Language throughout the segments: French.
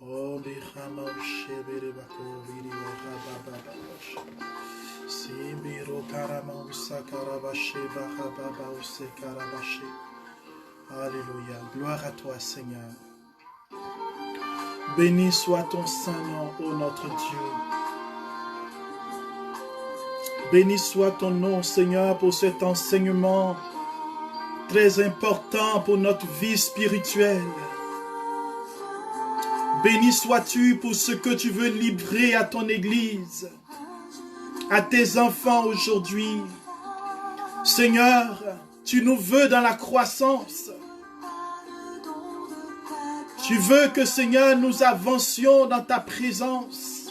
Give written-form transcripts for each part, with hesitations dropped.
Oh, Bihama Shebere Bako, Viri Baba, Simbiro Karama Usakarabashe, Baba Usekarabashi. Alléluia. Gloire à toi, Seigneur. Béni soit ton Saint-Nom, ô notre Dieu. Béni soit ton nom, Seigneur, pour cet enseignement très important pour notre vie spirituelle. Béni sois-tu pour ce que tu veux livrer à ton Église, à tes enfants aujourd'hui. Seigneur, tu nous veux dans la croissance. Tu veux que, Seigneur, nous avancions dans ta présence.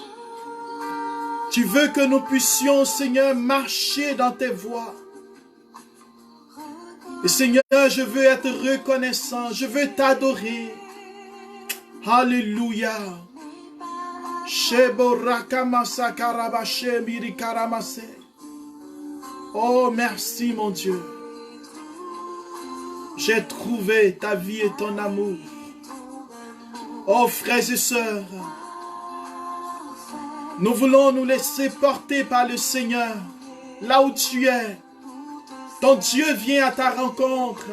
Tu veux que nous puissions, Seigneur, marcher dans tes voies. Et Seigneur, je veux être reconnaissant, je veux t'adorer. Alléluia. Oh, merci mon Dieu. J'ai trouvé ta vie et ton amour. Oh, frères et sœurs, nous voulons nous laisser porter par le Seigneur. Là où tu es, ton Dieu vient à ta rencontre.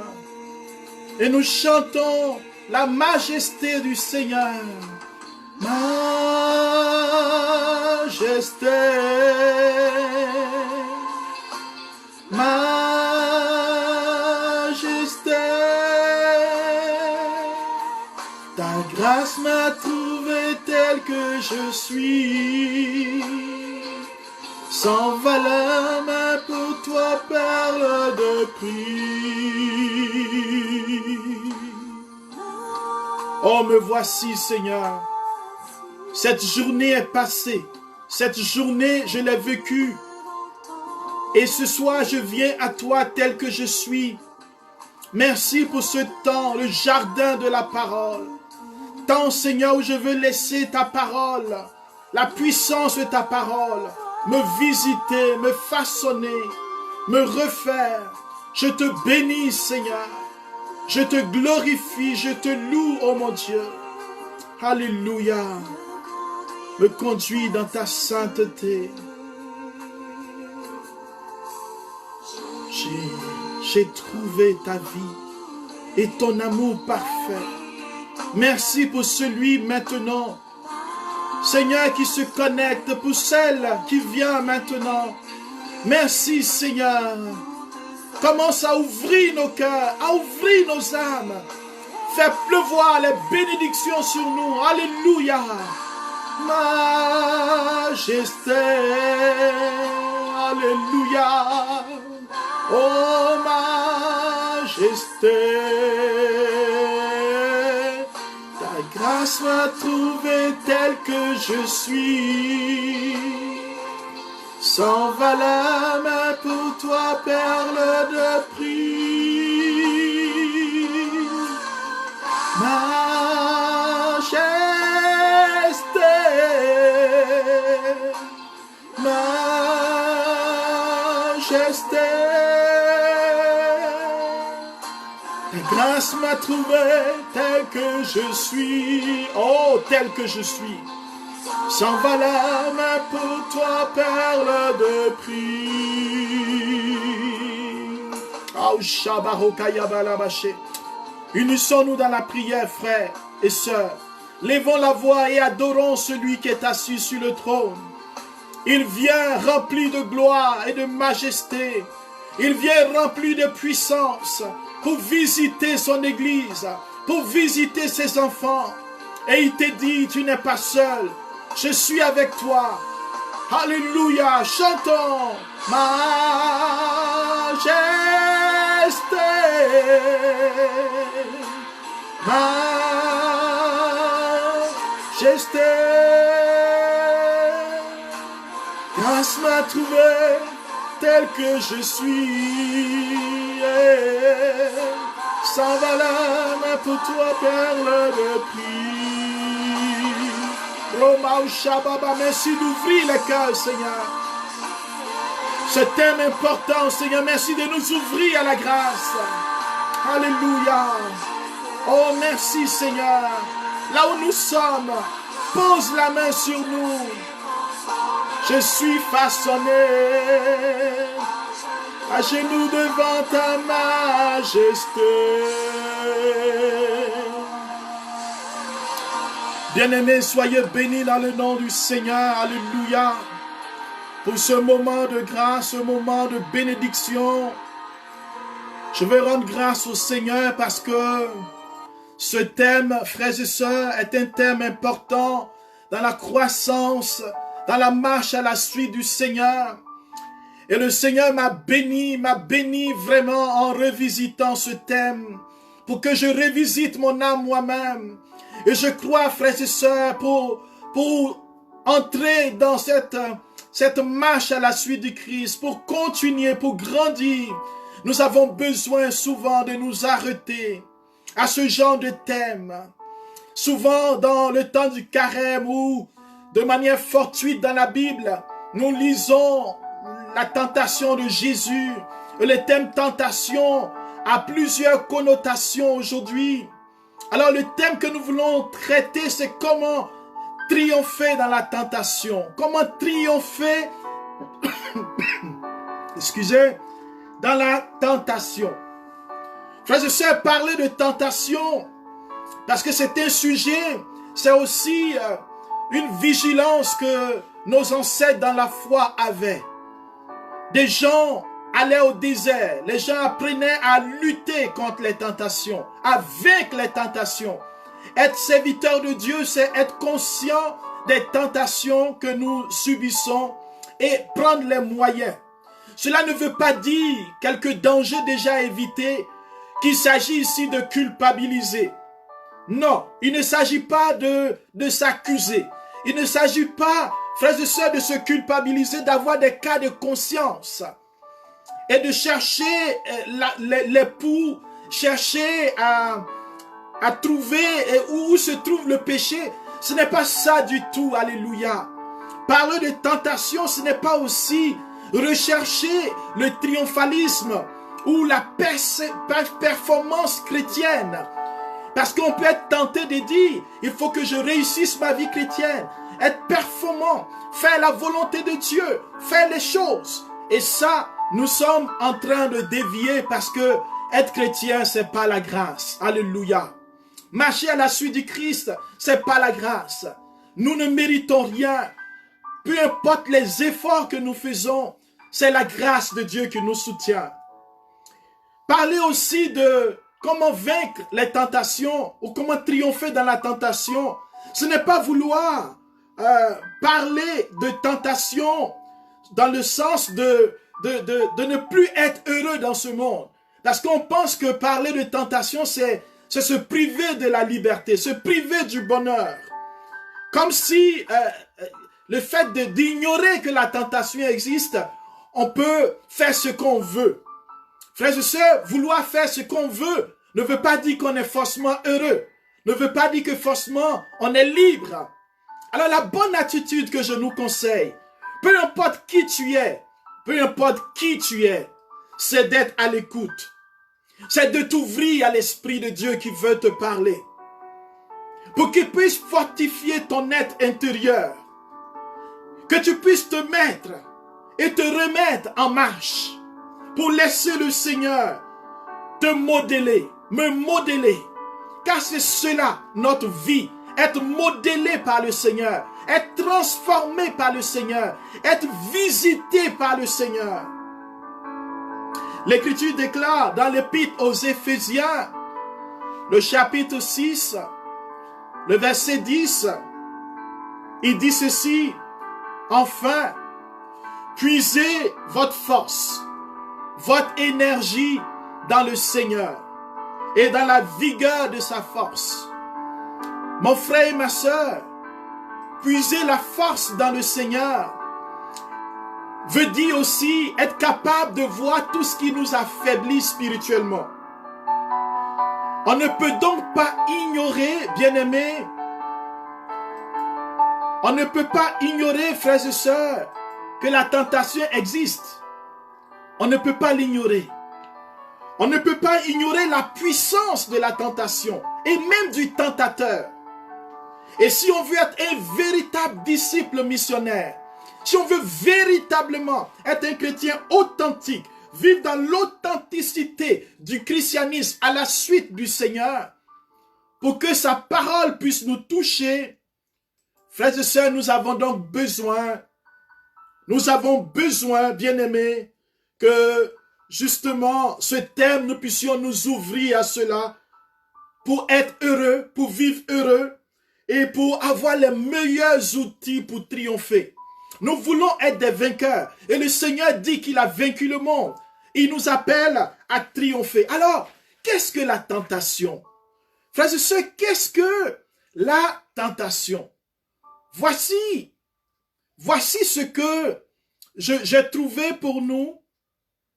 Et nous chantons la majesté du Seigneur. Majesté, majesté, ta grâce m'a trouvé tel que je suis, sans valeur, mais pour toi, perle de prix. Oh, me voici, Seigneur. Cette journée est passée. Cette journée, je l'ai vécue. Et ce soir, je viens à toi tel que je suis. Merci pour ce temps, le jardin de la parole. Temps, Seigneur, où je veux laisser ta parole, la puissance de ta parole, me visiter, me façonner, me refaire. Je te bénis, Seigneur. Je te glorifie, je te loue, oh mon Dieu. Alléluia. Me conduis dans ta sainteté. J'ai trouvé ta vie et ton amour parfait. Merci pour celui maintenant, Seigneur, qui se connecte, pour celle qui vient maintenant. Merci, Seigneur. Commence à ouvrir nos cœurs, à ouvrir nos âmes. Fais pleuvoir les bénédictions sur nous. Alléluia. Majesté. Alléluia. Oh, majesté. Ta grâce m'a trouvé tel que je suis. Sans valeur, mais pour toi, perle de prix. Majesté, majesté, ta grâce m'a trouvé tel que je suis. Oh, tel que je suis. Sans valeur, mais pour toi, perle de prix. Unissons-nous dans la prière, frères et sœurs. Levons la voix et adorons celui qui est assis sur le trône. Il vient rempli de gloire et de majesté. Il vient rempli de puissance pour visiter son église, pour visiter ses enfants. Et il te dit, tu n'es pas seul. Je suis avec toi. Alléluia. Chantons. Majesté. Majesté. Grâce m'a trouvé tel que je suis. Sans valeur, mais pour toi, perle de prix. Merci d'ouvrir le cœur, Seigneur. Ce thème important, Seigneur, merci de nous ouvrir à la grâce. Alléluia. Oh, merci Seigneur. Là où nous sommes, pose la main sur nous. Je suis façonné à genoux devant ta majesté. Bien-aimés, soyez bénis dans le nom du Seigneur. Alléluia. Pour ce moment de grâce, ce moment de bénédiction. Je veux rendre grâce au Seigneur parce que ce thème, frères et sœurs, est un thème important dans la croissance, dans la marche à la suite du Seigneur. Et le Seigneur m'a béni vraiment en revisitant ce thème pour que je revisite mon âme moi-même. Et je crois, frères et sœurs, pour entrer dans cette marche à la suite du Christ, pour continuer, pour grandir, nous avons besoin souvent de nous arrêter à ce genre de thème. Souvent dans le temps du carême ou de manière fortuite dans la Bible, nous lisons la tentation de Jésus. Et le thème tentation a plusieurs connotations aujourd'hui. Alors le thème que nous voulons traiter, c'est comment triompher dans la tentation. Comment triompher excusez, dans la tentation. Frères et sœurs, parler de tentation, parce que c'est un sujet, c'est aussi une vigilance que nos ancêtres dans la foi avaient. Des gens allaient au désert, les gens apprenaient à lutter contre les tentations, à vaincre les tentations. Être serviteur de Dieu, c'est être conscient des tentations que nous subissons et prendre les moyens. Cela ne veut pas dire quelques dangers déjà évités, qu'il s'agit ici de culpabiliser. Non, il ne s'agit pas de s'accuser. Il ne s'agit pas, frères et sœurs, de se culpabiliser, d'avoir des cas de conscience et de chercher l'époux, chercher à trouver où se trouve le péché. Ce n'est pas ça du tout, alléluia. Parler de tentation, ce n'est pas aussi rechercher le triomphalisme ou la performance chrétienne. Parce qu'on peut être tenté de dire, il faut que je réussisse ma vie chrétienne, être performant, faire la volonté de Dieu, faire les choses. Et ça, nous sommes en train de dévier parce que être chrétien, c'est pas la grâce. Alléluia. Marcher à la suite du Christ, c'est pas la grâce. Nous ne méritons rien. Peu importe les efforts que nous faisons, c'est la grâce de Dieu qui nous soutient. Parler aussi de comment vaincre les tentations ou comment triompher dans la tentation, ce n'est pas vouloir parler de tentation dans le sens de ne plus être heureux dans ce monde. Parce qu'on pense que parler de tentation, c'est se priver de la liberté, se priver du bonheur. Comme si le fait d'ignorer que la tentation existe, on peut faire ce qu'on veut. Frères et sœurs, vouloir faire ce qu'on veut ne veut pas dire qu'on est forcément heureux. Ne veut pas dire que forcément on est libre. Alors la bonne attitude que je nous conseille, peu importe qui tu es, c'est d'être à l'écoute. C'est de t'ouvrir à l'Esprit de Dieu qui veut te parler. Pour qu'il puisse fortifier ton être intérieur. Que tu puisses te mettre et te remettre en marche. Pour laisser le Seigneur te modeler, me modeler. Car c'est cela, notre vie. Être modélé par le Seigneur. Être transformé par le Seigneur. Être visité par le Seigneur. L'Écriture déclare dans l'Épître aux Éphésiens, le chapitre 6, le verset 10, il dit ceci, « Enfin, puisez votre force, votre énergie dans le Seigneur et dans la vigueur de sa force. » Mon frère et ma sœur, puiser la force dans le Seigneur veut dire aussi être capable de voir tout ce qui nous affaiblit spirituellement. On ne peut donc pas ignorer, bien-aimés, on ne peut pas ignorer, frères et sœurs, que la tentation existe. On ne peut pas l'ignorer. On ne peut pas ignorer la puissance de la tentation et même du tentateur. Et si on veut être un véritable disciple missionnaire, si on veut véritablement être un chrétien authentique, vivre dans l'authenticité du christianisme à la suite du Seigneur, pour que sa parole puisse nous toucher, frères et sœurs, nous avons donc besoin, bien-aimés, que justement ce thème, nous puissions nous ouvrir à cela pour être heureux, pour vivre heureux et pour avoir les meilleurs outils pour triompher. Nous voulons être des vainqueurs et le Seigneur dit qu'il a vaincu le monde. Il nous appelle à triompher. Alors, qu'est-ce que la tentation? Frères et sœurs, qu'est-ce que la tentation? Voici ce que j'ai trouvé pour nous,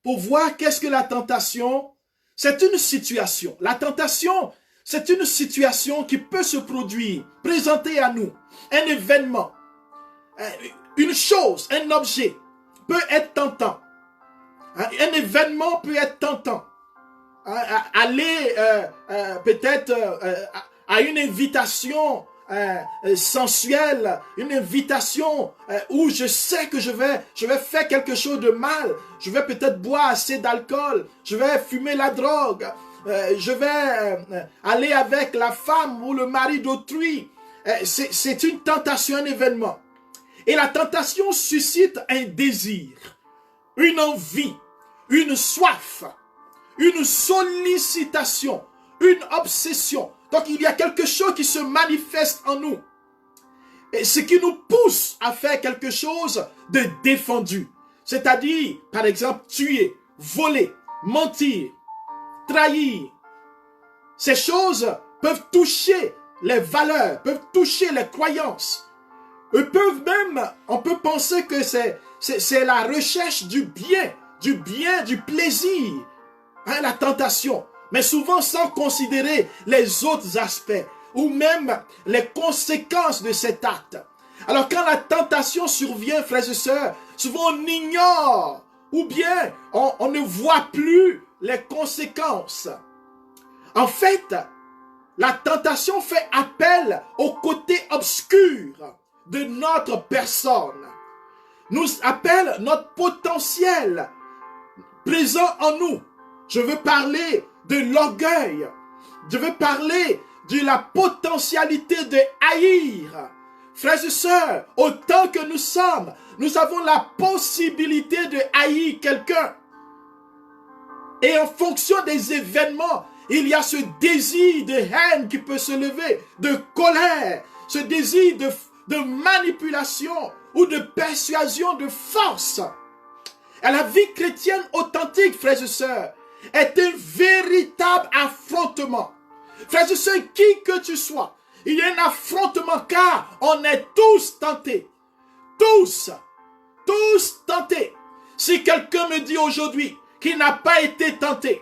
pour voir qu'est-ce que la tentation. C'est une situation. La tentation, c'est une situation qui peut se produire, présenter à nous. Un événement, une chose, un objet peut être tentant. Un événement peut être tentant. Aller peut-être à une invitation sensuelle, une invitation où je sais que je vais faire quelque chose de mal, je vais peut-être boire assez d'alcool, je vais fumer la drogue, je vais aller avec la femme ou le mari d'autrui. C'est une tentation, un événement. Et la tentation suscite un désir, une envie, une soif, une sollicitation, une obsession. Donc il y a quelque chose qui se manifeste en nous. Et ce qui nous pousse à faire quelque chose de défendu. C'est-à-dire, par exemple, tuer, voler, mentir, trahir. Ces choses peuvent toucher les valeurs, peuvent toucher les croyances. On peut penser que c'est la recherche du bien, du plaisir, la tentation. Mais souvent sans considérer les autres aspects ou même les conséquences de cet acte. Alors quand la tentation survient, frères et sœurs, souvent on ignore ou bien on ne voit plus les conséquences. En fait, la tentation fait appel au côté obscur de notre personne. Nous appelle notre potentiel présent en nous. Je veux parler de l'orgueil. Je veux parler de la potentialité de haïr. Frères et sœurs, autant que nous sommes, nous avons la possibilité de haïr quelqu'un. Et en fonction des événements, il y a ce désir de haine qui peut se lever, de colère, ce désir de manipulation ou de persuasion, de force. Et la vie chrétienne authentique, frères et sœurs, est un véritable affrontement. Frères et sœurs, qui que tu sois, il y a un affrontement car on est tous tentés. Tous tentés. Si quelqu'un me dit aujourd'hui qu'il n'a pas été tenté,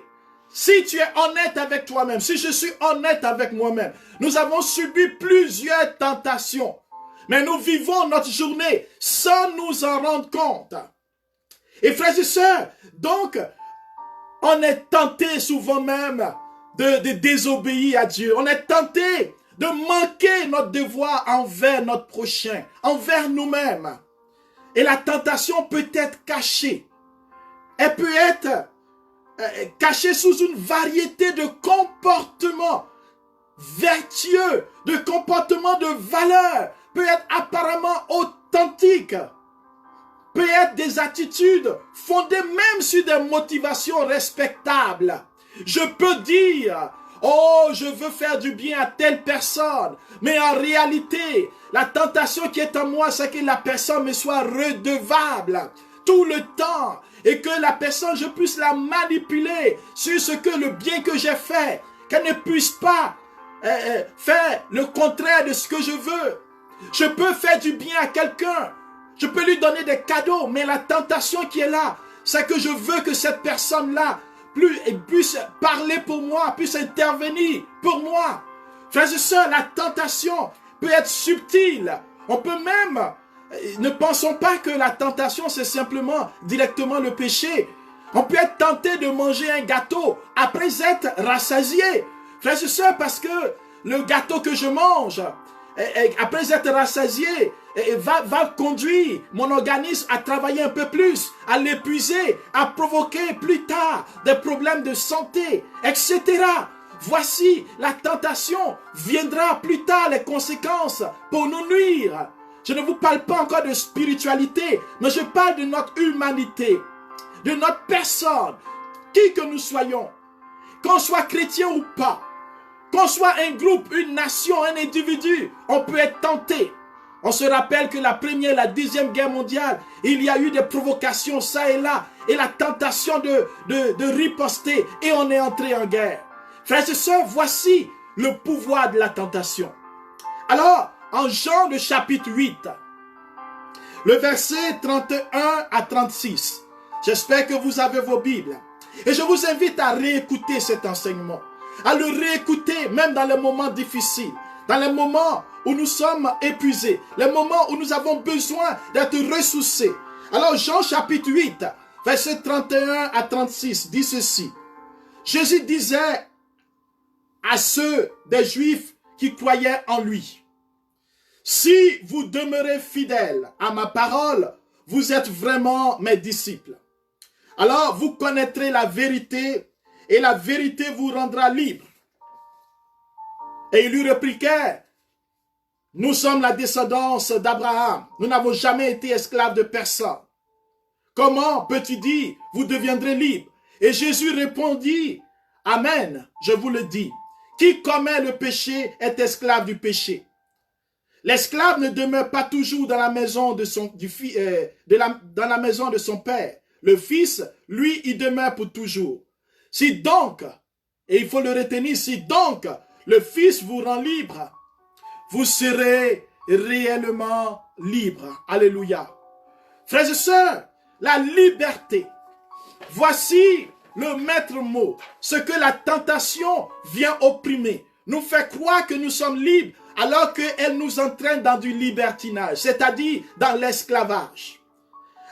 si tu es honnête avec toi-même, si je suis honnête avec moi-même, nous avons subi plusieurs tentations. Mais nous vivons notre journée sans nous en rendre compte. Et frères et sœurs, donc, on est tenté souvent même de désobéir à Dieu. On est tenté de manquer notre devoir envers notre prochain, envers nous-mêmes. Et la tentation peut être cachée. Elle peut être cachée sous une variété de comportements vertueux, de comportements de valeur, peut être apparemment authentique, peut être des attitudes fondées même sur des motivations respectables. Je peux dire, oh, je veux faire du bien à telle personne, mais en réalité, la tentation qui est en moi, c'est que la personne me soit redevable tout le temps et que la personne, je puisse la manipuler sur ce que le bien que j'ai fait, qu'elle ne puisse pas faire le contraire de ce que je veux. Je peux faire du bien à quelqu'un, je peux lui donner des cadeaux, mais la tentation qui est là, c'est que je veux que cette personne-là puisse parler pour moi, puisse intervenir pour moi. Frères et sœurs, la tentation peut être subtile. On peut même, ne pensons pas que la tentation c'est simplement directement le péché. On peut être tenté de manger un gâteau après être rassasié. Frères et sœurs, parce que le gâteau que je mange, après être rassasié, va conduire mon organisme à travailler un peu plus, à l'épuiser, à provoquer plus tard des problèmes de santé, etc. Voici, la tentation viendra plus tard, les conséquences pour nous nuire. Je ne vous parle pas encore de spiritualité, mais je parle de notre humanité, de notre personne, qui que nous soyons, qu'on soit chrétien ou pas, qu'on soit un groupe, une nation, un individu, on peut être tenté. On se rappelle que la première et la deuxième guerre mondiale, il y a eu des provocations ça et là, et la tentation de riposter, et on est entré en guerre. Frères et sœurs, voici le pouvoir de la tentation. Alors, en Jean le chapitre 8, le verset 31 à 36, j'espère que vous avez vos Bibles. Et je vous invite à réécouter cet enseignement, à le réécouter même dans les moments difficiles, dans les moments où nous sommes épuisés, les moments où nous avons besoin d'être ressourcés. Alors Jean chapitre 8, verset 31 à 36 dit ceci. Jésus disait à ceux des Juifs qui croyaient en lui, si vous demeurez fidèles à ma parole, vous êtes vraiment mes disciples. Alors vous connaîtrez la vérité et la vérité vous rendra libre. Et il lui répliquait, nous sommes la descendance d'Abraham, nous n'avons jamais été esclaves de personne. Comment peux-tu dire, vous deviendrez libres? Et Jésus répondit, amen, je vous le dis, qui commet le péché est esclave du péché. L'esclave ne demeure pas toujours dans la maison de son, dans la maison de son père. Le fils, lui, il demeure pour toujours. Si donc, et il faut le retenir, si donc le fils vous rend libre, vous serez réellement libre. Alléluia. Frères et sœurs, la liberté. Voici le maître mot. Ce que la tentation vient opprimer. Nous fait croire que nous sommes libres alors qu'elle nous entraîne dans du libertinage, c'est-à-dire dans l'esclavage.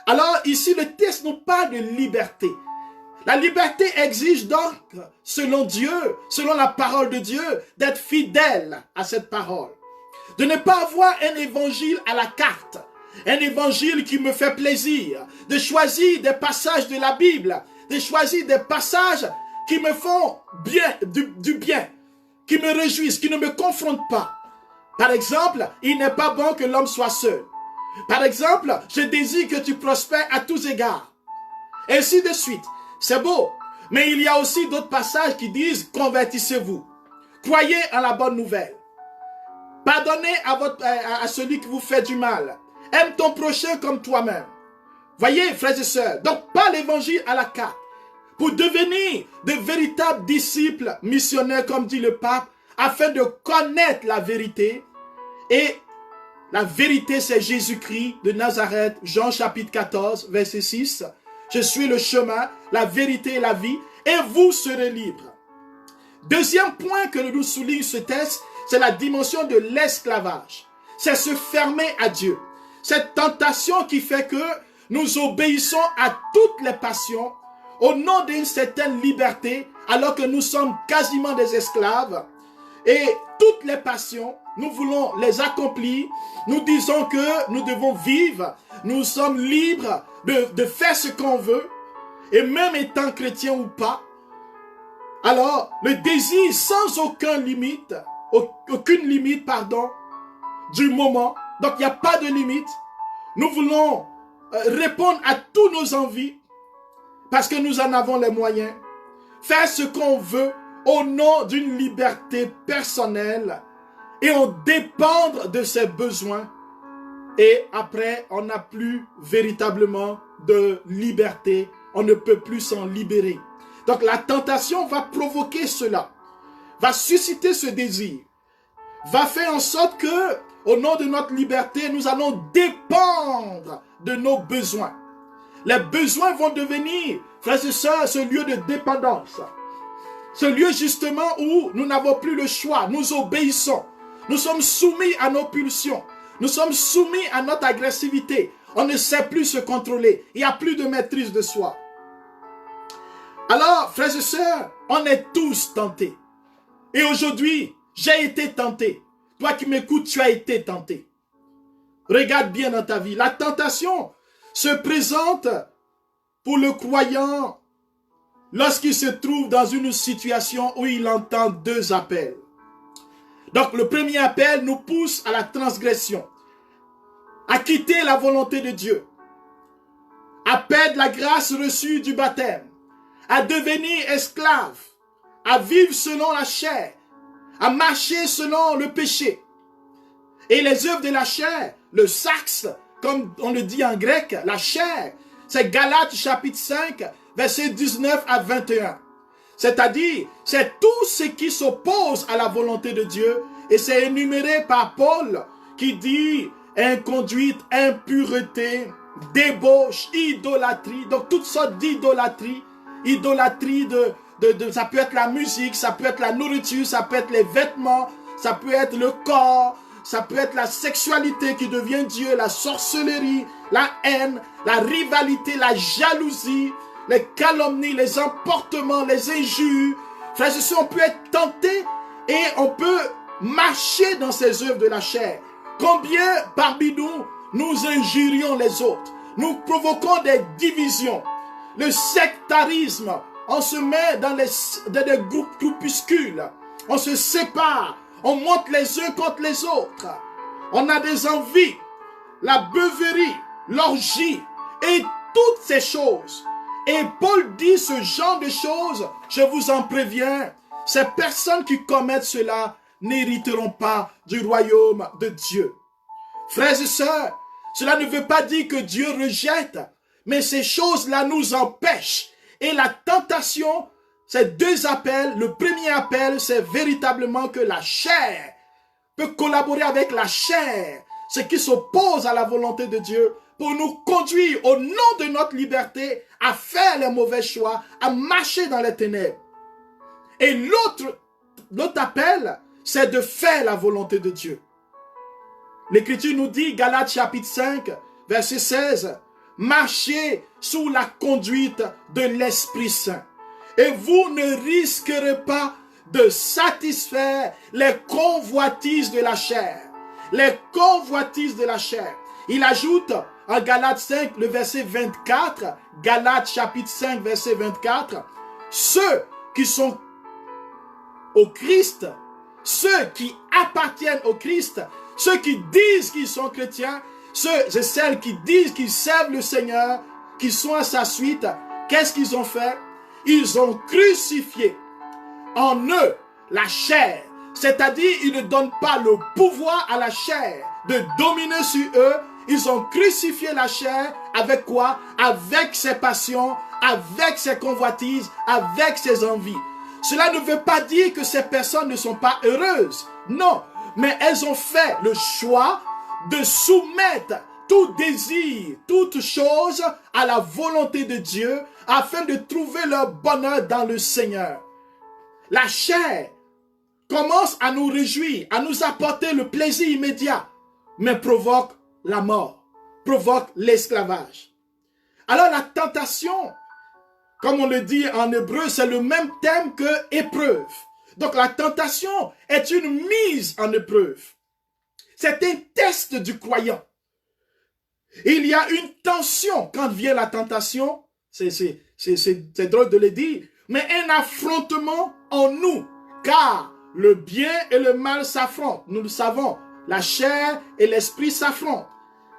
Alors ici, le texte nous parle de liberté. La liberté exige donc, selon Dieu, selon la parole de Dieu, d'être fidèle à cette parole. De ne pas avoir un évangile à la carte, un évangile qui me fait plaisir, de choisir des passages de la Bible, de choisir des passages qui me font bien, du bien, qui me réjouissent, qui ne me confrontent pas. Par exemple, il n'est pas bon que l'homme soit seul. Par exemple, je désire que tu prospères à tous égards. Et ainsi de suite. C'est beau. Mais il y a aussi d'autres passages qui disent convertissez-vous. Croyez en la bonne nouvelle. Pardonnez à celui qui vous fait du mal. Aime ton prochain comme toi-même. Voyez, frères et sœurs, donc pas l'évangile à la carte. Pour devenir de véritables disciples missionnaires, comme dit le pape, afin de connaître la vérité. Et la vérité, c'est Jésus-Christ de Nazareth, Jean chapitre 14, verset 6. Je suis le chemin, la vérité et la vie, et vous serez libres. Deuxième point que nous souligne ce texte, c'est la dimension de l'esclavage. C'est se fermer à Dieu. Cette tentation qui fait que nous obéissons à toutes les passions au nom d'une certaine liberté, alors que nous sommes quasiment des esclaves. Et toutes les passions, nous voulons les accomplir. Nous disons que nous devons vivre. Nous sommes libres de faire ce qu'on veut. Et même étant chrétien ou pas. Alors, le désir sans aucune limite, du moment. Donc, il n'y a pas de limite. Nous voulons répondre à tous nos envies. Parce que nous en avons les moyens. Faire ce qu'on veut au nom d'une liberté personnelle et on dépend de ses besoins et après on n'a plus véritablement de liberté, on ne peut plus s'en libérer. Donc la tentation va provoquer cela, va susciter ce désir, va faire en sorte que au nom de notre liberté, nous allons dépendre de nos besoins. Les besoins vont devenir, frères et sœurs, ce lieu de dépendance. Ce lieu justement où nous n'avons plus le choix, nous obéissons. Nous sommes soumis à nos pulsions. Nous sommes soumis à notre agressivité. On ne sait plus se contrôler. Il n'y a plus de maîtrise de soi. Alors, frères et sœurs, on est tous tentés. Et aujourd'hui, j'ai été tenté. Toi qui m'écoutes, tu as été tenté. Regarde bien dans ta vie. La tentation se présente pour le croyant lorsqu'il se trouve dans une situation où il entend deux appels. Donc le premier appel nous pousse à la transgression, à quitter la volonté de Dieu, à perdre la grâce reçue du baptême, à devenir esclave, à vivre selon la chair, à marcher selon le péché. Et les œuvres de la chair, le sarx, comme on le dit en grec, la chair, c'est Galates chapitre 5, versets 19 à 21. C'est-à-dire, c'est tout ce qui s'oppose à la volonté de Dieu. Et c'est énuméré par Paul qui dit inconduite, impureté, débauche, idolâtrie. Donc toutes sortes d'idolâtrie. Idolâtrie ça peut être la musique, ça peut être la nourriture, ça peut être les vêtements, ça peut être le corps, ça peut être la sexualité qui devient Dieu, la sorcellerie, la haine, la rivalité, la jalousie, les calomnies, les emportements, les injures. Frères et sœurs, on peut être tenté et on peut marcher dans ces œuvres de la chair. Combien parmi nous injurions les autres? Nous provoquons des divisions. Le sectarisme, on se met dans des groupuscules. On se sépare. On monte les uns contre les autres. On a des envies, la beuverie, l'orgie et toutes ces choses. Et Paul dit ce genre de choses, je vous en préviens, ces personnes qui commettent cela n'hériteront pas du royaume de Dieu. Frères et sœurs, cela ne veut pas dire que Dieu rejette, mais ces choses-là nous empêchent. Et la tentation, ces deux appels, le premier appel, c'est véritablement que la chair peut collaborer avec la chair, ce qui s'oppose à la volonté de Dieu, pour nous conduire au nom de notre liberté à faire les mauvais choix, à marcher dans les ténèbres. Et l'autre appel, c'est de faire la volonté de Dieu. L'Écriture nous dit, Galates chapitre 5, verset 16, « Marchez sous la conduite de l'Esprit Saint, et vous ne risquerez pas de satisfaire les convoitises de la chair. » Les convoitises de la chair. Il ajoute en Galates 5, le verset 24, Galates chapitre 5, verset 24, « Ceux qui sont au Christ, ceux qui appartiennent au Christ, ceux qui disent qu'ils sont chrétiens, ceux et celles qui disent qu'ils servent le Seigneur, qui sont à sa suite, qu'est-ce qu'ils ont fait? Ils ont crucifié en eux la chair. C'est-à-dire, ils ne donnent pas le pouvoir à la chair de dominer sur eux. Ils ont crucifié la chair avec quoi? Avec ses passions, avec ses convoitises, avec ses envies. Cela ne veut pas dire que ces personnes ne sont pas heureuses. Non, mais elles ont fait le choix de soumettre tout désir, toute chose à la volonté de Dieu afin de trouver leur bonheur dans le Seigneur. La chair commence à nous réjouir, à nous apporter le plaisir immédiat, mais provoque la mort, provoque l'esclavage. Alors la tentation, comme on le dit en hébreu, c'est le même thème que épreuve. Donc la tentation est une mise en épreuve. C'est un test du croyant. Il y a une tension quand vient la tentation, c'est drôle de le dire, mais un affrontement en nous, car le bien et le mal s'affrontent. Nous le savons, la chair et l'esprit s'affrontent.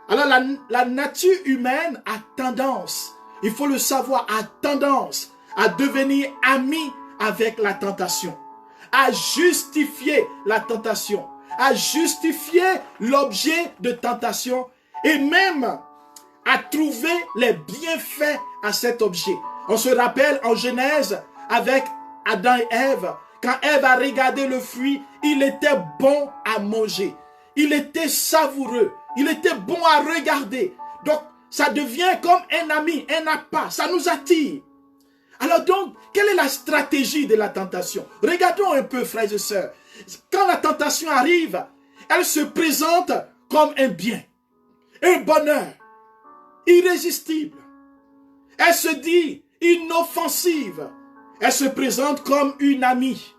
Alors la nature humaine a tendance, il faut le savoir, a tendance à devenir amie avec la tentation, à justifier la tentation, à justifier l'objet de tentation et même à trouver les bienfaits à cet objet. On se rappelle en Genèse avec Adam et Ève, quand Ève a regardé le fruit, il était bon à manger, il était savoureux, il était bon à regarder. Donc ça devient comme un ami, un appât, ça nous attire. Alors donc, quelle est la stratégie de la tentation? Regardons un peu, frères et sœurs. Quand la tentation arrive, elle se présente comme un bien, un bonheur irrésistible. Elle se dit inoffensive. Elle se présente comme une amie,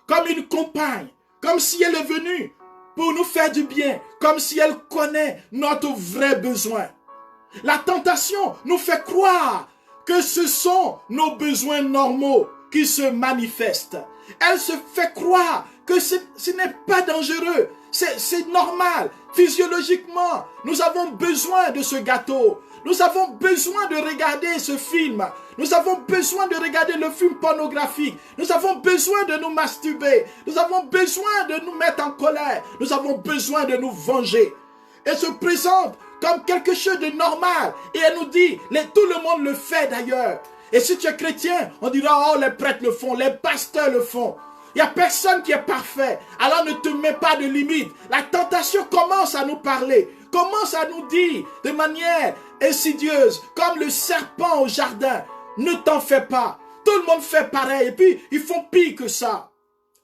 comme une compagne, comme si elle est venue pour nous faire du bien, comme si elle connaît notre vrai besoin. La tentation nous fait croire que ce sont nos besoins normaux qui se manifestent. Elle se fait croire que ce n'est pas dangereux, c'est normal. Physiologiquement, nous avons besoin de ce gâteau. Nous avons besoin de regarder ce film. Nous avons besoin de regarder le film pornographique. Nous avons besoin de nous masturber. Nous avons besoin de nous mettre en colère. Nous avons besoin de nous venger. Elle se présente comme quelque chose de normal. Et elle nous dit, tout le monde le fait d'ailleurs. Et si tu es chrétien, on dira, oh, les prêtres le font, les pasteurs le font. Il n'y a personne qui est parfait. Alors ne te mets pas de limite. La tentation commence à nous parler. Commence à nous dire de manière insidieuse, comme le serpent au jardin. Ne t'en fais pas. Tout le monde fait pareil. Et puis, ils font pire que ça.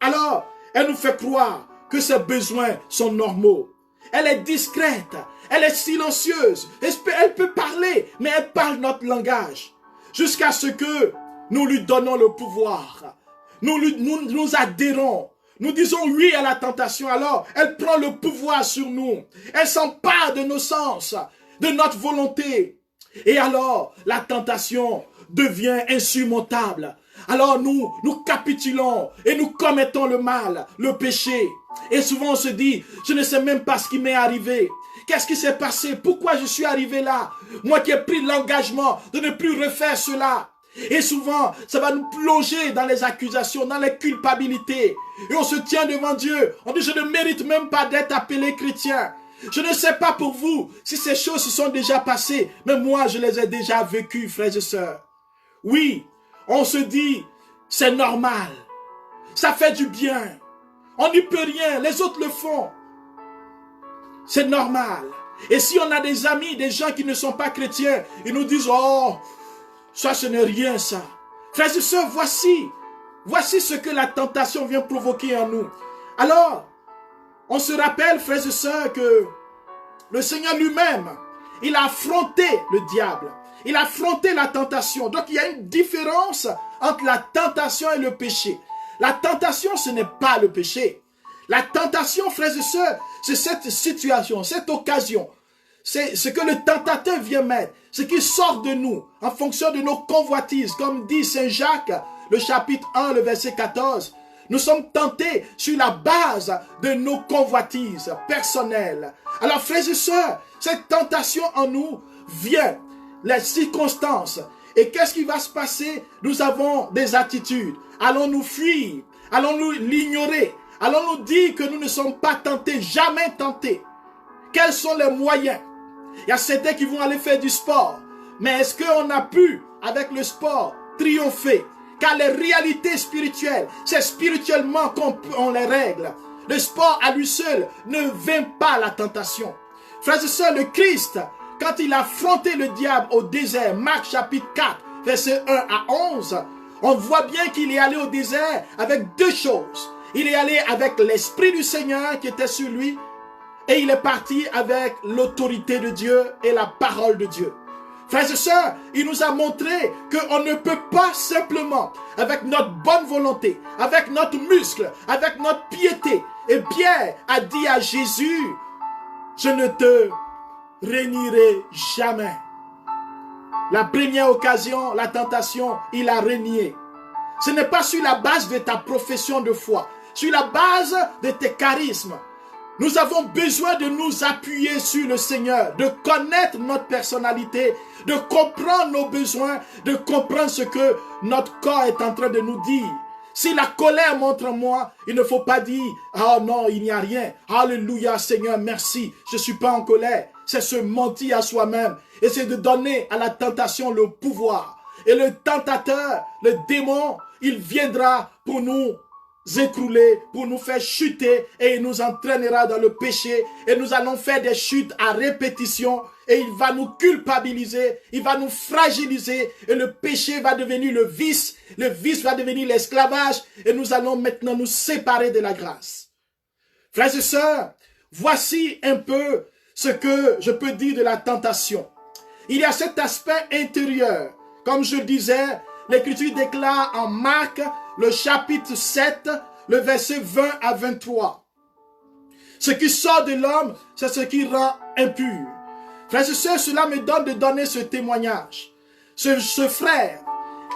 Alors, elle nous fait croire que ses besoins sont normaux. Elle est discrète. Elle est silencieuse. Elle peut parler, mais elle parle notre langage. Jusqu'à ce que nous lui donnons le pouvoir. Nous adhérons. Nous disons oui à la tentation. Alors, elle prend le pouvoir sur nous. Elle s'empare de nos sens, de notre volonté. Et alors, la tentation devient insurmontable. Alors, nous capitulons et nous commettons le mal, le péché. Et souvent, on se dit, je ne sais même pas ce qui m'est arrivé. Qu'est-ce qui s'est passé? Pourquoi je suis arrivé là? Moi qui ai pris l'engagement de ne plus refaire cela. Et souvent, ça va nous plonger dans les accusations, dans les culpabilités. Et on se tient devant Dieu. On dit, je ne mérite même pas d'être appelé chrétien. Je ne sais pas pour vous si ces choses se sont déjà passées. Mais moi, je les ai déjà vécues, frères et sœurs. Oui, on se dit, c'est normal. Ça fait du bien. On n'y peut rien. Les autres le font. C'est normal. Et si on a des amis, des gens qui ne sont pas chrétiens, ils nous disent, oh, ça ce n'est rien ça. Frères et sœurs, voici ce que la tentation vient provoquer en nous. Alors, on se rappelle, frères et sœurs, que le Seigneur lui-même, il a affronté le diable. Il a affronté la tentation. Donc il y a une différence entre la tentation et le péché. La tentation, ce n'est pas le péché. La tentation, frères et sœurs, c'est cette situation, cette occasion. C'est ce que le tentateur vient mettre, ce qui sort de nous en fonction de nos convoitises. Comme dit Saint Jacques, le chapitre 1, le verset 14. Nous sommes tentés sur la base de nos convoitises personnelles. Alors, frères et sœurs, cette tentation en nous vient, les circonstances. Et qu'est-ce qui va se passer? Nous avons des attitudes. Allons-nous fuir? Allons-nous l'ignorer? Allons-nous dire que nous ne sommes pas tentés, jamais tentés? Quels sont les moyens? Il y a certains qui vont aller faire du sport. Mais est-ce qu'on a pu, avec le sport, triompher? Car les réalités spirituelles, c'est spirituellement qu'on les règle. Le sport à lui seul ne vainc pas la tentation. Frères et sœurs, le Christ, quand il a affronté le diable au désert, Marc chapitre 4, verset 1 à 11, on voit bien qu'il est allé au désert avec deux choses. Il est allé avec l'Esprit du Seigneur qui était sur lui et il est parti avec l'autorité de Dieu et la parole de Dieu. Frères et sœurs, il nous a montré qu'on ne peut pas simplement, avec notre bonne volonté, avec notre muscle, avec notre piété. Et Pierre a dit à Jésus, je ne te rénierai jamais. La première occasion, la tentation, il a renié. Ce n'est pas sur la base de ta profession de foi, sur la base de tes charismes. Nous avons besoin de nous appuyer sur le Seigneur, de connaître notre personnalité, de comprendre nos besoins, de comprendre ce que notre corps est en train de nous dire. Si la colère montre en moi, il ne faut pas dire « Ah non, il n'y a rien. Alléluia, Seigneur, merci. Je ne suis pas en colère. » C'est se mentir à soi-même et c'est de donner à la tentation le pouvoir. Et le tentateur, le démon, il viendra pour nous écrouler, pour nous faire chuter et il nous entraînera dans le péché et nous allons faire des chutes à répétition et il va nous culpabiliser, il va nous fragiliser et le péché va devenir le vice va devenir l'esclavage et nous allons maintenant nous séparer de la grâce. Frères et sœurs, voici un peu ce que je peux dire de la tentation. Il y a cet aspect intérieur, comme je le disais, l'Écriture déclare en Marc, le chapitre 7, le verset 20 à 23. Ce qui sort de l'homme, c'est ce qui rend impur. Frères et sœurs, cela me donne de donner ce témoignage. Ce frère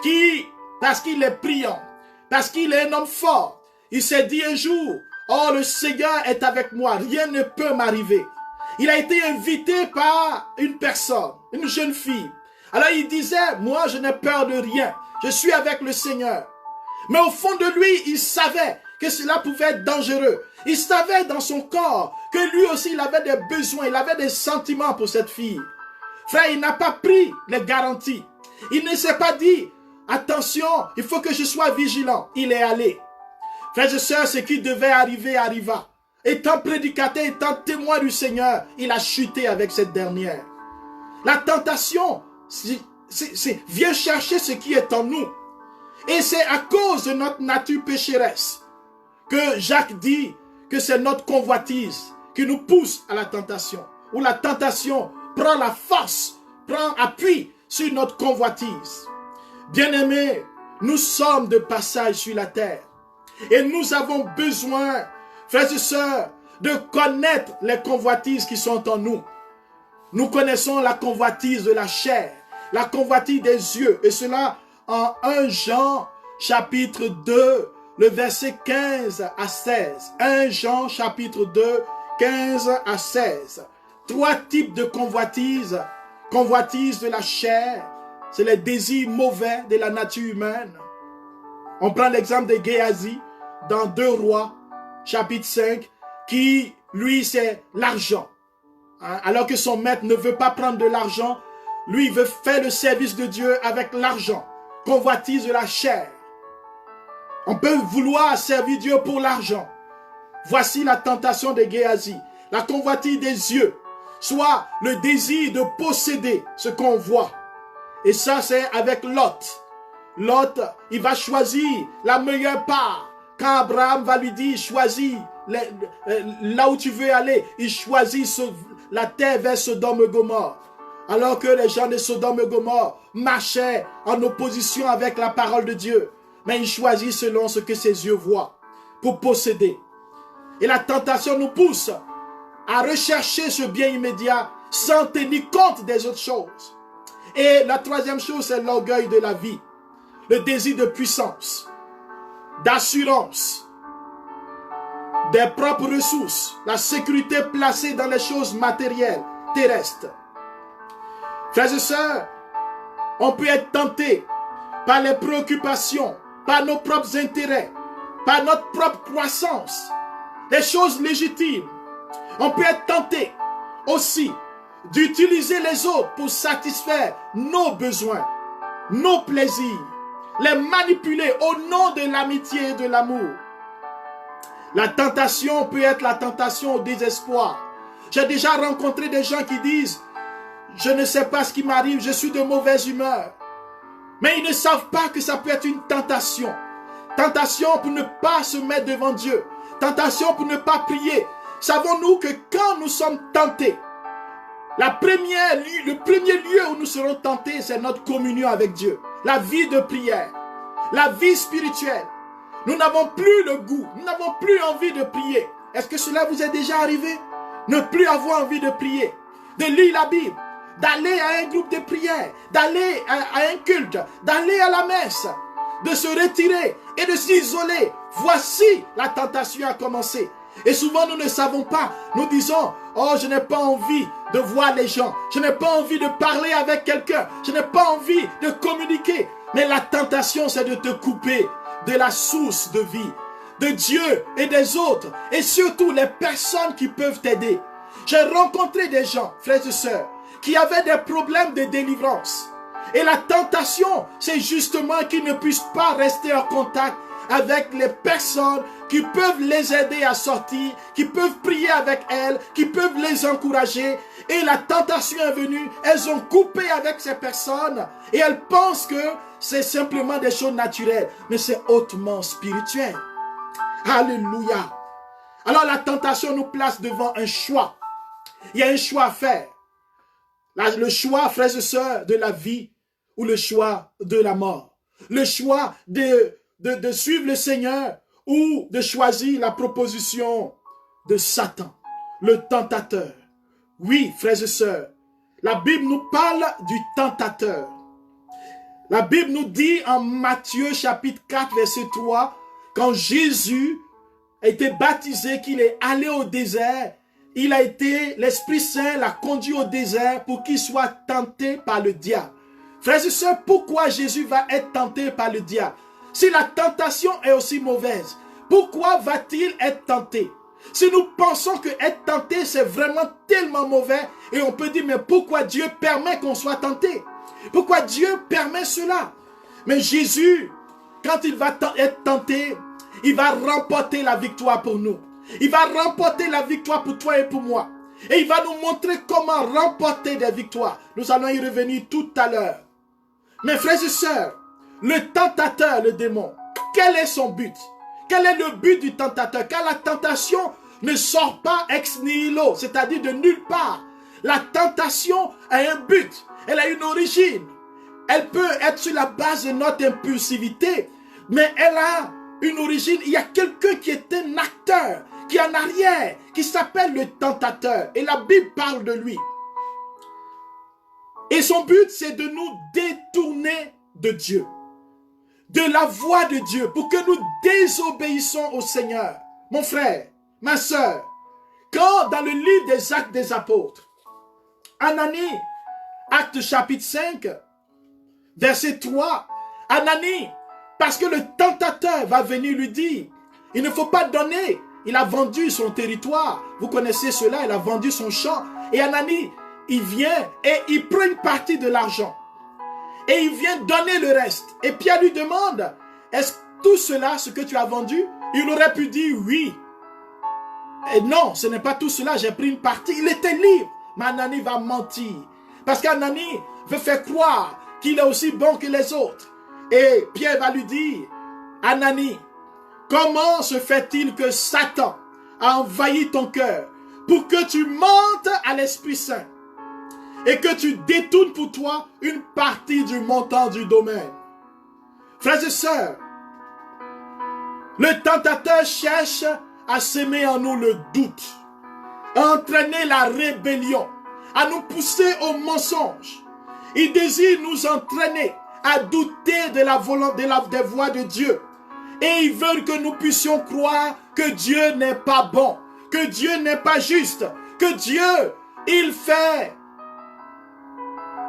qui, parce qu'il est priant, parce qu'il est un homme fort, il s'est dit un jour, oh, le Seigneur est avec moi, rien ne peut m'arriver. Il a été invité par une personne, une jeune fille. Alors il disait, moi je n'ai peur de rien, je suis avec le Seigneur. Mais au fond de lui, il savait que cela pouvait être dangereux. Il savait dans son corps que lui aussi il avait des besoins, il avait des sentiments pour cette fille. Frère, il n'a pas pris les garanties. Il ne s'est pas dit, attention, il faut que je sois vigilant. Il est allé. Frères et sœurs, ce qui devait arriver arriva. Étant prédicateur, étant témoin du Seigneur, il a chuté avec cette dernière. La tentation vient chercher ce qui est en nous. Et c'est à cause de notre nature pécheresse que Jacques dit que c'est notre convoitise qui nous pousse à la tentation. Ou la tentation prend la force, prend appui sur notre convoitise. Bien-aimés, nous sommes de passage sur la terre. Et nous avons besoin, frères et sœurs, de connaître les convoitises qui sont en nous. Nous connaissons la convoitise de la chair, la convoitise des yeux. Et cela en 1 Jean chapitre 2, le verset 15 à 16. 1 Jean chapitre 2, 15 à 16. 3 types de convoitises. Convoitise de la chair, c'est les désirs mauvais de la nature humaine. On prend l'exemple de Géasi dans 2 Rois, chapitre 5, qui, lui, c'est l'argent. Alors que son maître ne veut pas prendre de l'argent, lui, il veut faire le service de Dieu avec l'argent. Convoitise de la chair. On peut vouloir servir Dieu pour l'argent. Voici la tentation de Géasi. La convoitise des yeux, soit le désir de posséder ce qu'on voit. Et ça, c'est avec Lot. Lot, il va choisir la meilleure part. Quand Abraham va lui dire, choisis là où tu veux aller, il choisit la terre vers Sodome et Gomorrhe. Alors que les gens de Sodome et Gomorrhe marchaient en opposition avec la parole de Dieu. Mais il choisit selon ce que ses yeux voient pour posséder. Et la tentation nous pousse à rechercher ce bien immédiat sans tenir compte des autres choses. Et la troisième chose, c'est l'orgueil de la vie. Le désir de puissance, d'assurance, des propres ressources, la sécurité placée dans les choses matérielles, terrestres. Frères et sœurs, on peut être tenté par les préoccupations, par nos propres intérêts, par notre propre croissance, des choses légitimes. On peut être tenté aussi d'utiliser les autres pour satisfaire nos besoins, nos plaisirs, les manipuler au nom de l'amitié et de l'amour. La tentation peut être la tentation au désespoir. J'ai déjà rencontré des gens qui disent « Je ne sais pas ce qui m'arrive, je suis de mauvaise humeur. » Mais ils ne savent pas que ça peut être une tentation. Tentation pour ne pas se mettre devant Dieu. Tentation pour ne pas prier. Savons-nous que quand nous sommes tentés, le premier lieu où nous serons tentés, c'est notre communion avec Dieu. La vie de prière, la vie spirituelle. Nous n'avons plus le goût, nous n'avons plus envie de prier. Est-ce que cela vous est déjà arrivé? Ne plus avoir envie de prier, de lire la Bible, d'aller à un groupe de prière, d'aller à un culte, d'aller à la messe, de se retirer et de s'isoler. Voici la tentation a commencé. Et souvent nous ne savons pas, nous disons, oh je n'ai pas envie de voir les gens, je n'ai pas envie de parler avec quelqu'un, je n'ai pas envie de communiquer. Mais la tentation c'est de te couper de la source de vie, de Dieu et des autres, et surtout les personnes qui peuvent t'aider. J'ai rencontré des gens, frères et sœurs, qui avaient des problèmes de délivrance. Et la tentation, c'est justement qu'ils ne puissent pas rester en contact avec les personnes qui peuvent les aider à sortir, qui peuvent prier avec elles, qui peuvent les encourager. Et la tentation est venue, elles ont coupé avec ces personnes et elles pensent que c'est simplement des choses naturelles, mais c'est hautement spirituel. Alléluia. Alors la tentation nous place devant un choix. Il y a un choix à faire. Le choix, frères et sœurs, de la vie ou le choix de la mort. le choix de suivre le Seigneur ou de choisir la proposition de Satan, le tentateur. Oui, frères et sœurs, la Bible nous parle du tentateur. La Bible nous dit en Matthieu chapitre 4, verset 3, quand Jésus a été baptisé, qu'il est allé au désert, l'Esprit Saint l'a conduit au désert pour qu'il soit tenté par le diable. Frères et sœurs, pourquoi Jésus va être tenté par le diable? Si la tentation est aussi mauvaise, pourquoi va-t-il être tenté? Si nous pensons que être tenté, c'est vraiment tellement mauvais, et on peut dire, mais pourquoi Dieu permet qu'on soit tenté? Pourquoi Dieu permet cela? Mais Jésus, quand il va être tenté, il va remporter la victoire pour nous. Il va remporter la victoire pour toi et pour moi. Et il va nous montrer comment remporter des victoires. Nous allons y revenir tout à l'heure. Mes frères et sœurs, le tentateur, le démon, quel est son but? Quel est le but du tentateur? Car la tentation ne sort pas ex nihilo, c'est-à-dire de nulle part. La tentation a un but, elle a une origine. Elle peut être sur la base de notre impulsivité, mais elle a une origine. Il y a quelqu'un qui est un acteur, qui est en arrière, qui s'appelle le tentateur. Et la Bible parle de lui. Et son but, c'est de nous détourner de Dieu, de la voie de Dieu, pour que nous désobéissons au Seigneur. Mon frère, ma soeur, quand dans le livre des Actes des Apôtres, Ananie, Acte chapitre 5, verset 3, Ananie, parce que le tentateur va venir lui dire, il ne faut pas donner, il a vendu son territoire, vous connaissez cela, il a vendu son champ, et Ananie, il vient et il prend une partie de l'argent, et il vient donner le reste, et Pierre lui demande, est-ce tout cela ce que tu as vendu? Il aurait pu dire oui, et non, ce n'est pas tout cela, j'ai pris une partie, il était libre, mais Ananie va mentir, parce qu'Ananie veut faire croire qu'il est aussi bon que les autres. Et Pierre va lui dire, Ananie, comment se fait-il que Satan a envahi ton cœur pour que tu mentes à l'Esprit Saint et que tu détournes pour toi une partie du montant du domaine? Frères et sœurs, le tentateur cherche à semer en nous le doute, à entraîner la rébellion, à nous pousser au mensonge. Il désire nous entraîner à douter de la volonté, des voies de Dieu. Et il veut que nous puissions croire que Dieu n'est pas bon, que Dieu n'est pas juste, que Dieu, il fait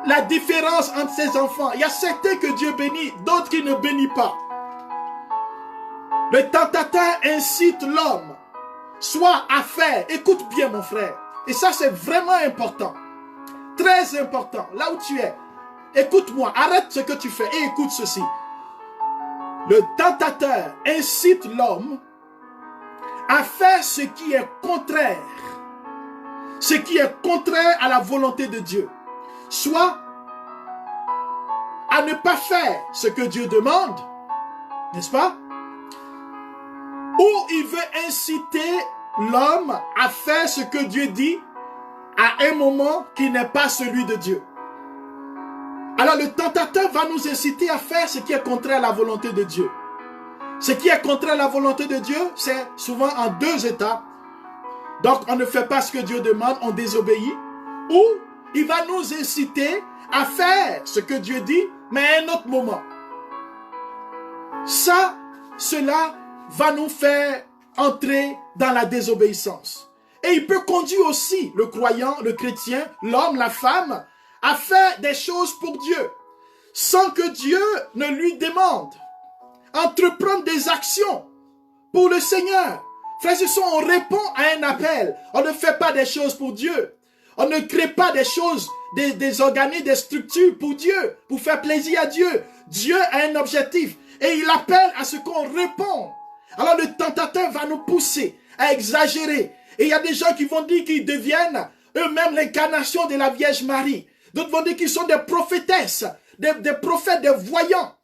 la différence entre ses enfants. Il y a certains que Dieu bénit, d'autres qui ne bénit pas. Le tentateur incite l'homme, soit à faire, écoute bien mon frère, et ça c'est vraiment important, très important, là où tu es. Écoute-moi, arrête ce que tu fais et écoute ceci. Le tentateur incite l'homme à faire ce qui est contraire à la volonté de Dieu. Soit à ne pas faire ce que Dieu demande, n'est-ce pas? Ou il veut inciter l'homme à faire ce que Dieu dit à un moment qui n'est pas celui de Dieu. Alors le tentateur va nous inciter à faire ce qui est contraire à la volonté de Dieu. Ce qui est contraire à la volonté de Dieu, c'est souvent en deux étapes. Donc on ne fait pas ce que Dieu demande, on désobéit. Ou il va nous inciter à faire ce que Dieu dit, mais à un autre moment. Cela va nous faire entrer dans la désobéissance. Et il peut conduire aussi le croyant, le chrétien, l'homme, la femme, à faire des choses pour Dieu, sans que Dieu ne lui demande. Entreprendre des actions pour le Seigneur. Frères et sœurs, on répond à un appel. On ne fait pas des choses pour Dieu. On ne crée pas des choses, des organismes, des structures pour Dieu, pour faire plaisir à Dieu. Dieu a un objectif et il appelle à ce qu'on réponde. Alors le tentateur va nous pousser à exagérer. Et il y a des gens qui vont dire qu'ils deviennent eux-mêmes l'incarnation de la Vierge Marie. D'autres vont dire qu'ils sont des prophétesses, des prophètes, des voyants.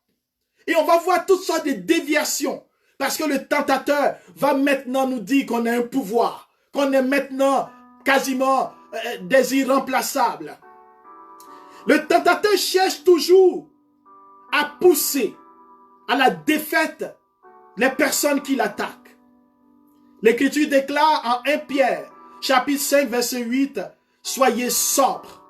Et on va voir toutes sortes de déviations. Parce que le tentateur va maintenant nous dire qu'on a un pouvoir, qu'on est maintenant quasiment des irremplaçables. Le tentateur cherche toujours à pousser à la défaite les personnes qui l'attaquent. L'Écriture déclare en 1 Pierre, chapitre 5, verset 8, « Soyez sobres,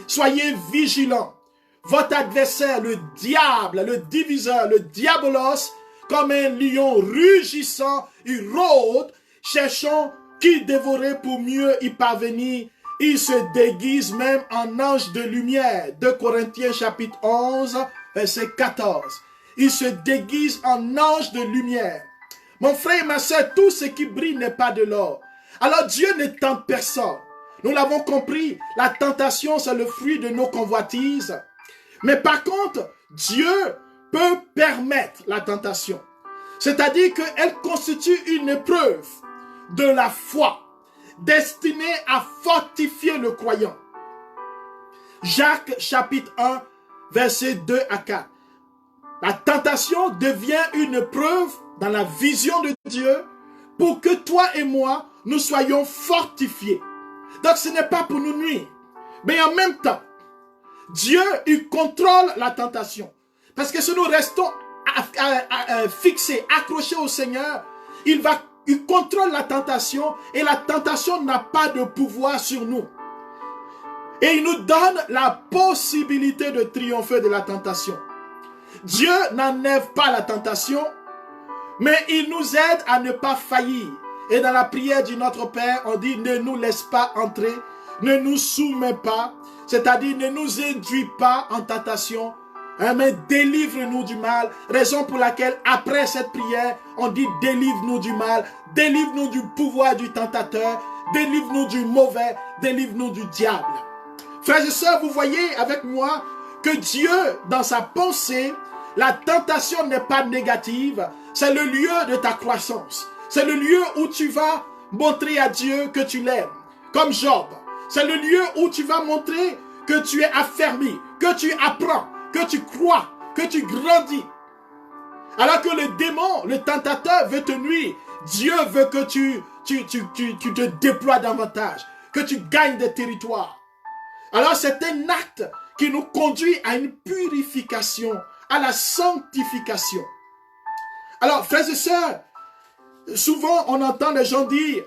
soyez vigilants. Votre adversaire, le diable, le diviseur, le diabolos, comme un lion rugissant, il rôde, cherchant qui dévorer pour mieux y parvenir. Il se déguise même en ange de lumière. 2 Corinthiens chapitre 11, verset 14. Il se déguise en ange de lumière. Mon frère et ma soeur, tout ce qui brille n'est pas de l'or. Alors Dieu ne tente personne. Nous l'avons compris, la tentation c'est le fruit de nos convoitises. Mais par contre, Dieu peut permettre la tentation. C'est-à-dire qu'elle constitue une épreuve de la foi destinée à fortifier le croyant. Jacques chapitre 1, versets 2 à 4. La tentation devient une preuve dans la vision de Dieu pour que toi et moi, nous soyons fortifiés. Donc ce n'est pas pour nous nuire. Mais en même temps, Dieu, il contrôle la tentation. Parce que si nous restons fixés, accrochés au Seigneur, il contrôle la tentation et la tentation n'a pas de pouvoir sur nous. Et il nous donne la possibilité de triompher de la tentation. Dieu n'enlève pas la tentation, mais il nous aide à ne pas faillir. Et dans la prière du Notre Père, on dit ne nous laisse pas entrer, ne nous soumets pas, c'est-à-dire ne nous induis pas en tentation, mais délivre-nous du mal. Raison pour laquelle après cette prière, on dit délivre-nous du mal, délivre-nous du pouvoir du tentateur, délivre-nous du mauvais, délivre-nous du diable. Frères et sœurs, vous voyez avec moi que Dieu, dans sa pensée, la tentation n'est pas négative, c'est le lieu de ta croissance. C'est le lieu où tu vas montrer à Dieu que tu l'aimes, comme Job. C'est le lieu où tu vas montrer que tu es affermi, que tu apprends, que tu crois, que tu grandis. Alors que le démon, le tentateur veut te nuire, Dieu veut que tu te déploies davantage, que tu gagnes des territoires. Alors c'est un acte qui nous conduit à une purification, à la sanctification. Alors, frères et sœurs, souvent on entend les gens dire,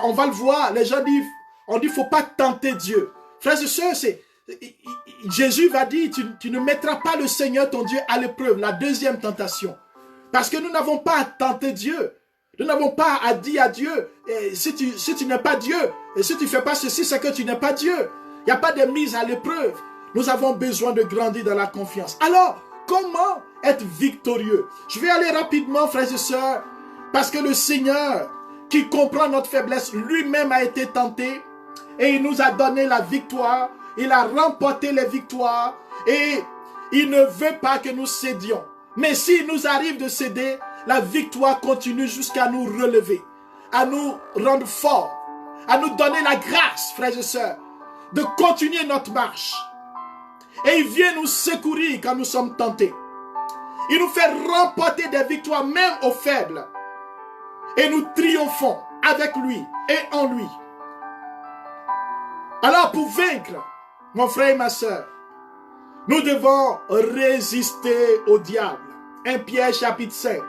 on va le voir, les gens disent, on dit, faut pas tenter Dieu. Frères et sœurs, Jésus va dire, tu ne mettras pas le Seigneur ton Dieu à l'épreuve, la deuxième tentation. Parce que nous n'avons pas à tenter Dieu. Nous n'avons pas à dire à Dieu, si tu n'es pas Dieu, et si tu ne fais pas ceci, c'est que tu n'es pas Dieu. Il n'y a pas de mise à l'épreuve. Nous avons besoin de grandir dans la confiance. Alors, comment être victorieux? Je vais aller rapidement, frères et sœurs, parce que le Seigneur, qui comprend notre faiblesse, lui-même a été tenté, et il nous a donné la victoire, il a remporté les victoires, et il ne veut pas que nous cédions. Mais s'il nous arrive de céder, la victoire continue jusqu'à nous relever, à nous rendre forts, à nous donner la grâce, frères et sœurs, de continuer notre marche. Et il vient nous secourir quand nous sommes tentés. Il nous fait remporter des victoires même aux faibles. Et nous triomphons avec lui et en lui. Alors pour vaincre, mon frère et ma soeur, nous devons résister au diable. 1 Pierre chapitre 5,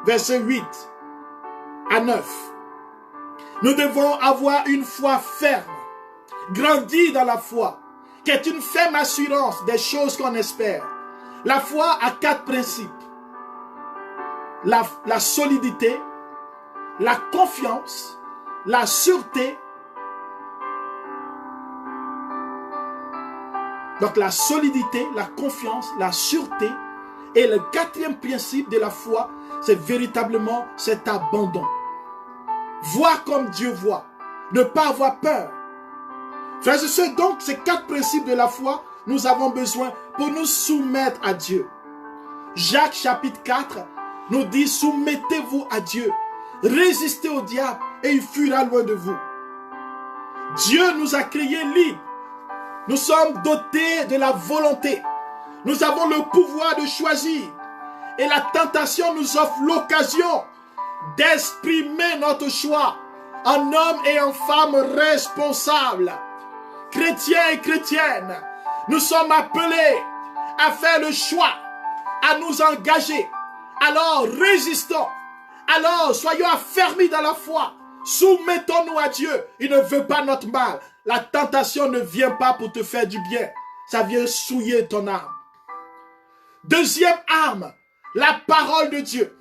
verset 8 à 9. Nous devons avoir une foi ferme, grandir dans la foi, qui est une ferme assurance des choses qu'on espère. La foi a 4 principes. La solidité, la confiance, la sûreté. Donc la solidité, la confiance, la sûreté. Et le 4e principe de la foi, c'est véritablement cet abandon. Voir comme Dieu voit. Ne pas avoir peur. Frères et sœurs, donc ces 4 principes de la foi, nous avons besoin pour nous soumettre à Dieu. Jacques chapitre 4 nous dit, soumettez-vous à Dieu. Résistez au diable et il fuira loin de vous. Dieu nous a créés libres. Nous sommes dotés de la volonté. Nous avons le pouvoir de choisir. Et la tentation nous offre l'occasion d'exprimer notre choix en homme et en femme responsables. Chrétiens et chrétiennes, nous sommes appelés à faire le choix à nous engager. Alors résistons. Alors soyons affermis dans la foi. Soumettons-nous à Dieu. Il ne veut pas notre mal. La tentation ne vient pas pour te faire du bien. Ça vient souiller ton âme. Deuxième arme, la parole de Dieu,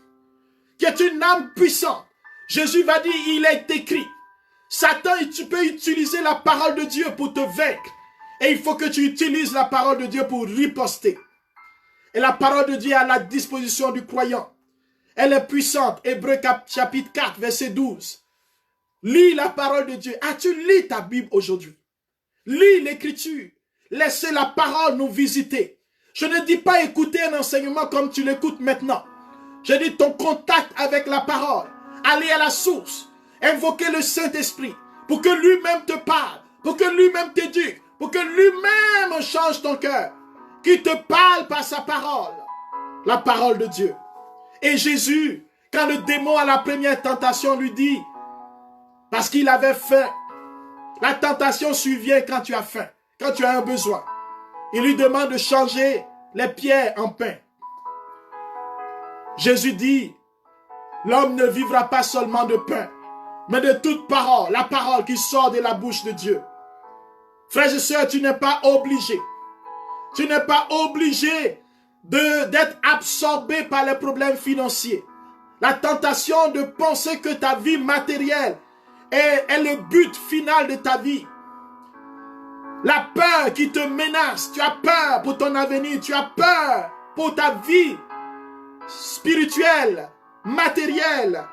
qui est une arme puissante. Jésus va dire, il est écrit. Satan, tu peux utiliser la parole de Dieu pour te vaincre. Et il faut que tu utilises la parole de Dieu pour riposter. Et la parole de Dieu est à la disposition du croyant. Elle est puissante. Hébreux chapitre 4, verset 12. Lis la parole de Dieu. As-tu lu ta Bible aujourd'hui? Lis l'écriture. Laissez la parole nous visiter. Je ne dis pas écouter un enseignement comme tu l'écoutes maintenant. Je dis ton contact avec la parole. Aller à la source. Invoquer le Saint-Esprit pour que lui-même te parle, pour que lui-même t'éduque, pour que lui-même change ton cœur. Qu'il te parle par sa parole. La parole de Dieu. Et Jésus, quand le démon à la première tentation lui dit, parce qu'il avait faim, la tentation survient quand tu as faim, quand tu as un besoin. Il lui demande de changer les pierres en pain. Jésus dit, l'homme ne vivra pas seulement de pain, mais de toute parole, la parole qui sort de la bouche de Dieu. Frères et sœurs, tu n'es pas obligé. Tu n'es pas obligé d'être absorbé par les problèmes financiers. La tentation de penser que ta vie matérielle est le but final de ta vie. La peur qui te menace. Tu as peur pour ton avenir. Tu as peur pour ta vie spirituelle, matérielle.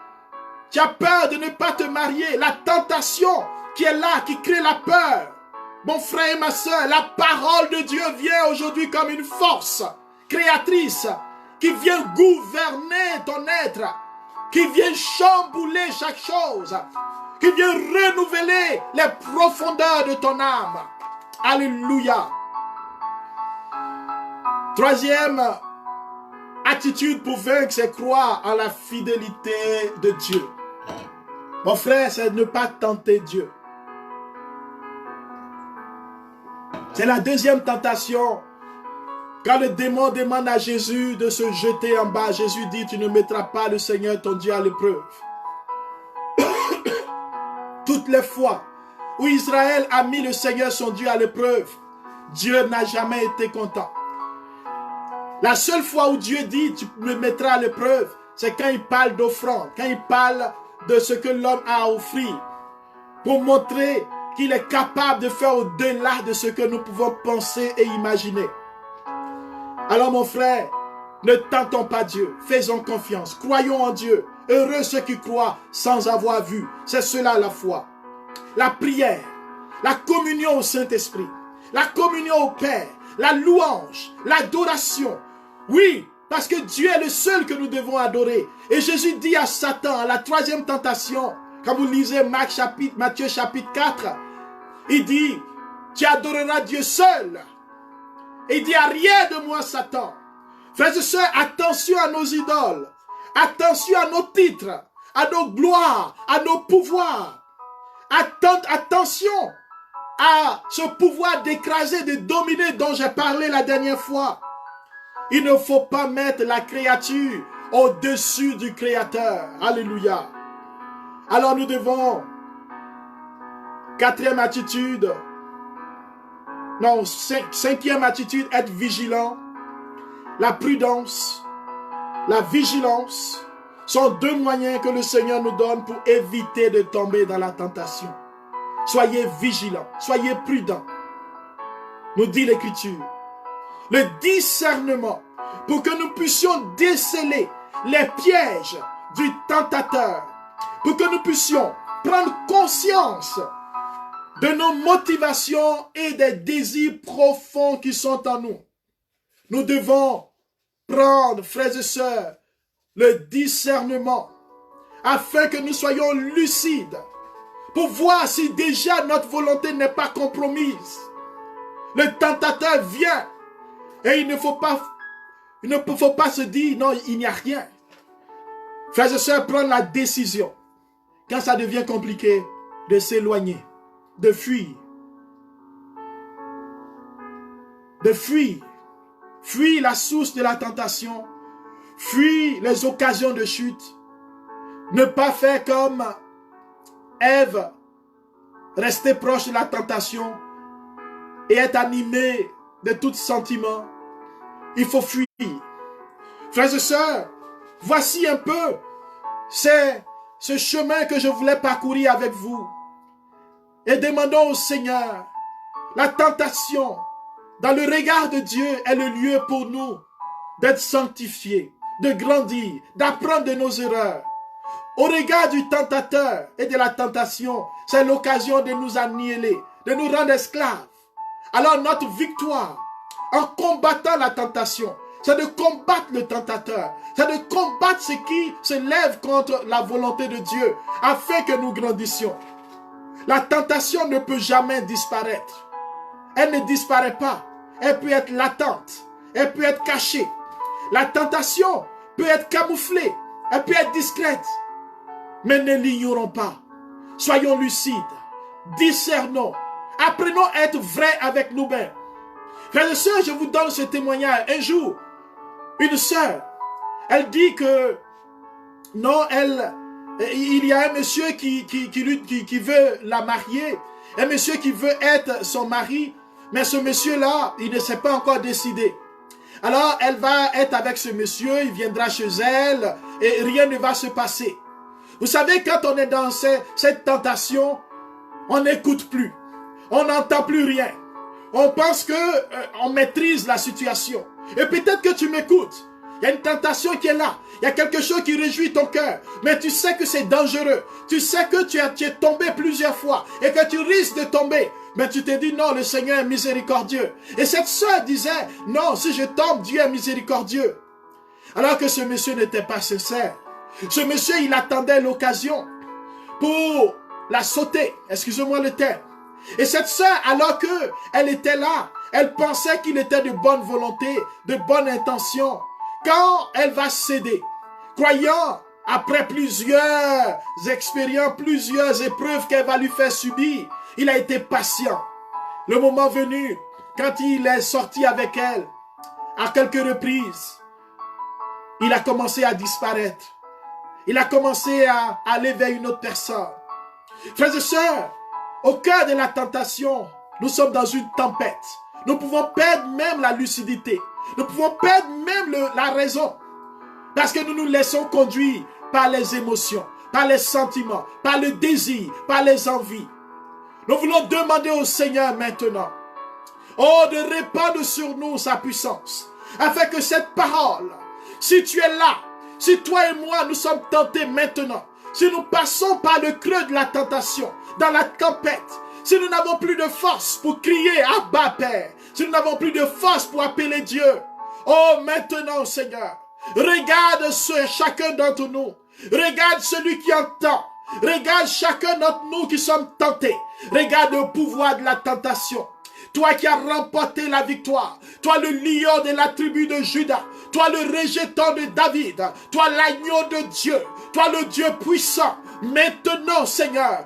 Tu as peur de ne pas te marier. La tentation qui est là, qui crée la peur. Mon frère et ma soeur, la parole de Dieu vient aujourd'hui comme une force créatrice qui vient gouverner ton être, qui vient chambouler chaque chose, qui vient renouveler les profondeurs de ton âme. Alléluia. Troisième attitude pour vaincre, c'est croire en la fidélité de Dieu. Mon frère, c'est ne pas tenter Dieu. C'est la deuxième tentation. Quand le démon demande à Jésus de se jeter en bas, Jésus dit, tu ne mettras pas le Seigneur ton Dieu à l'épreuve. Toutes les fois où Israël a mis le Seigneur son Dieu à l'épreuve, Dieu n'a jamais été content. La seule fois où Dieu dit, tu me mettras à l'épreuve, c'est quand il parle d'offrande, quand il parle de ce que l'homme a à offrir, pour montrer qu'il est capable de faire au-delà de ce que nous pouvons penser et imaginer. Alors mon frère, ne tentons pas Dieu, faisons confiance, croyons en Dieu. Heureux ceux qui croient sans avoir vu, c'est cela la foi. La prière, la communion au Saint-Esprit, la communion au Père, la louange, l'adoration. Oui, parce que Dieu est le seul que nous devons adorer. Et Jésus dit à Satan, à la troisième tentation, quand vous lisez Matthieu chapitre 4, il dit, tu adoreras Dieu seul. Et il dit, arrière de moi Satan. Frères et sœurs, attention à nos idoles. Attention à nos titres, à nos gloires, à nos pouvoirs. Attention à ce pouvoir d'écraser, de dominer dont j'ai parlé la dernière fois. Il ne faut pas mettre la créature au-dessus du Créateur. Alléluia. Alors nous devons, cinquième attitude, être vigilant. La prudence, la vigilance sont deux moyens que le Seigneur nous donne pour éviter de tomber dans la tentation. Soyez vigilants, soyez prudents, nous dit l'Écriture. Le discernement, pour que nous puissions déceler les pièges du tentateur, pour que nous puissions prendre conscience de nos motivations et des désirs profonds qui sont en nous. Nous devons prendre, frères et sœurs, le discernement afin que nous soyons lucides pour voir si déjà notre volonté n'est pas compromise. Le tentateur vient et il ne faut pas se dire non, il n'y a rien. Frères et sœurs, prendre la décision quand ça devient compliqué de s'éloigner, de fuir. De fuir. Fuis la source de la tentation. Fuis les occasions de chute. Ne pas faire comme Ève, rester proche de la tentation et être animé de tout sentiment. Il faut fuir. Frères et sœurs, voici un peu, c'est ce chemin que je voulais parcourir avec vous. Et demandons au Seigneur, la tentation, dans le regard de Dieu, est le lieu pour nous d'être sanctifiés, de grandir, d'apprendre de nos erreurs. Au regard du tentateur et de la tentation, c'est l'occasion de nous annihiler, de nous rendre esclaves. Alors notre victoire, en combattant la tentation, c'est de combattre le tentateur, c'est de combattre ce qui se lève contre la volonté de Dieu, afin que nous grandissions. La tentation ne peut jamais disparaître. Elle ne disparaît pas. Elle peut être latente. Elle peut être cachée. La tentation peut être camouflée. Elle peut être discrète. Mais ne l'ignorons pas. Soyons lucides. Discernons. Apprenons à être vrais avec nous-mêmes. Frères et sœurs, je vous donne ce témoignage. Un jour, une sœur, elle dit que non, il y a un monsieur qui veut la marier, un monsieur qui veut être son mari, mais ce monsieur-là, il ne s'est pas encore décidé. Alors, elle va être avec ce monsieur, il viendra chez elle, et rien ne va se passer. Vous savez, quand on est dans cette tentation, on n'écoute plus, on n'entend plus rien. On pense qu'on maîtrise la situation. Et peut-être que tu m'écoutes. Il y a une tentation qui est là. Il y a quelque chose qui réjouit ton cœur. Mais tu sais que c'est dangereux. Tu sais que tu es tombé plusieurs fois et que tu risques de tomber. Mais tu te dis non, le Seigneur est miséricordieux. Et cette sœur disait, non, si je tombe, Dieu est miséricordieux. Alors que ce monsieur n'était pas sincère. Ce monsieur, il attendait l'occasion pour la sauter. Excusez-moi le terme. Et cette sœur, alors qu'elle était là, elle pensait qu'il était de bonne volonté, de bonne intention. Quand elle va céder, croyant, après plusieurs expériences, plusieurs épreuves qu'elle va lui faire subir, il a été patient. Le moment venu, quand il est sorti avec elle, à quelques reprises, il a commencé à disparaître. Il a commencé à aller vers une autre personne. Frères et sœurs, au cœur de la tentation, nous sommes dans une tempête. Nous pouvons perdre même la lucidité. Nous pouvons perdre même la raison. Parce que nous nous laissons conduire par les émotions, par les sentiments, par le désir, par les envies. Nous voulons demander au Seigneur maintenant, de répandre sur nous sa puissance. Afin que cette parole, si tu es là, si toi et moi nous sommes tentés maintenant, si nous passons par le creux de la tentation, dans la tempête, si nous n'avons plus de force pour crier Abba Père, si nous n'avons plus de force pour appeler Dieu, maintenant Seigneur, regarde chacun d'entre nous, regarde celui qui entend, regarde chacun d'entre nous qui sommes tentés, regarde le pouvoir de la tentation. Toi qui as remporté la victoire, toi le lion de la tribu de Juda, toi le rejeton de David, toi l'agneau de Dieu, toi le Dieu puissant. Maintenant, Seigneur,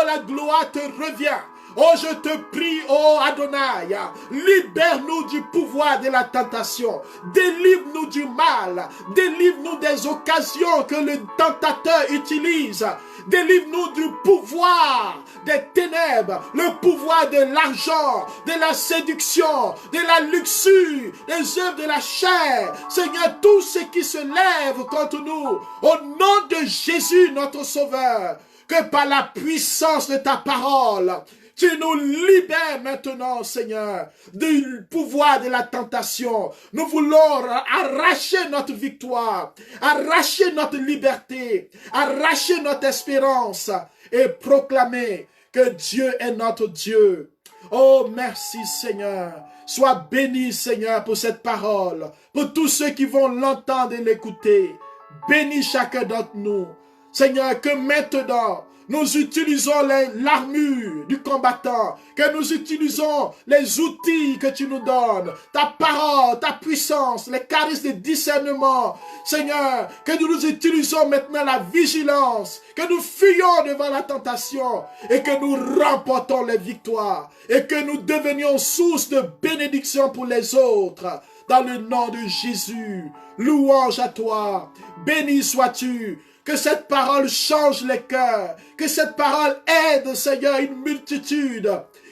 la gloire te revient. Je te prie, Adonai, libère-nous du pouvoir de la tentation. Délivre-nous du mal. Délivre-nous des occasions que le tentateur utilise. Délivre-nous du pouvoir des ténèbres, le pouvoir de l'argent, de la séduction, de la luxure, des œuvres de la chair. Seigneur, tout ce qui se lève contre nous, au nom de Jésus, notre Sauveur, que par la puissance de ta parole, tu nous libères maintenant, Seigneur, du pouvoir de la tentation. Nous voulons arracher notre victoire, arracher notre liberté, arracher notre espérance et proclamer que Dieu est notre Dieu. Merci, Seigneur. Sois béni, Seigneur, pour cette parole, pour tous ceux qui vont l'entendre et l'écouter. Bénis chacun d'entre nous. Seigneur, que maintenant, nous utilisons l'armure du combattant, que nous utilisons les outils que tu nous donnes, ta parole, ta puissance, les charismes de discernement. Seigneur, que nous utilisons maintenant la vigilance, que nous fuyons devant la tentation et que nous remportons les victoires et que nous devenions source de bénédiction pour les autres. dans le nom de Jésus. Louange à toi. Béni sois-tu. Que cette parole change les cœurs. Que cette parole aide, Seigneur, une multitude.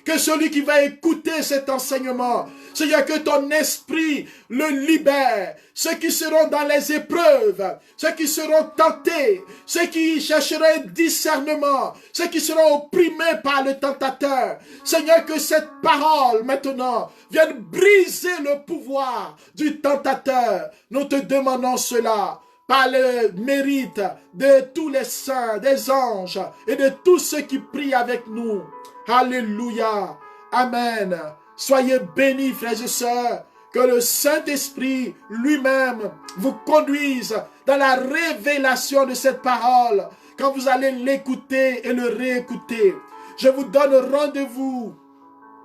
Que celui qui va écouter cet enseignement, Seigneur, que ton esprit le libère. Ceux qui seront dans les épreuves, ceux qui seront tentés, ceux qui chercheront un discernement, ceux qui seront opprimés par le tentateur. Seigneur, que cette parole maintenant vienne briser le pouvoir du tentateur. Nous te demandons cela par le mérite de tous les saints, des anges et de tous ceux qui prient avec nous. Alléluia. Amen. Soyez bénis, frères et sœurs. Que le Saint-Esprit lui-même vous conduise dans la révélation de cette parole quand vous allez l'écouter et le réécouter. Je vous donne rendez-vous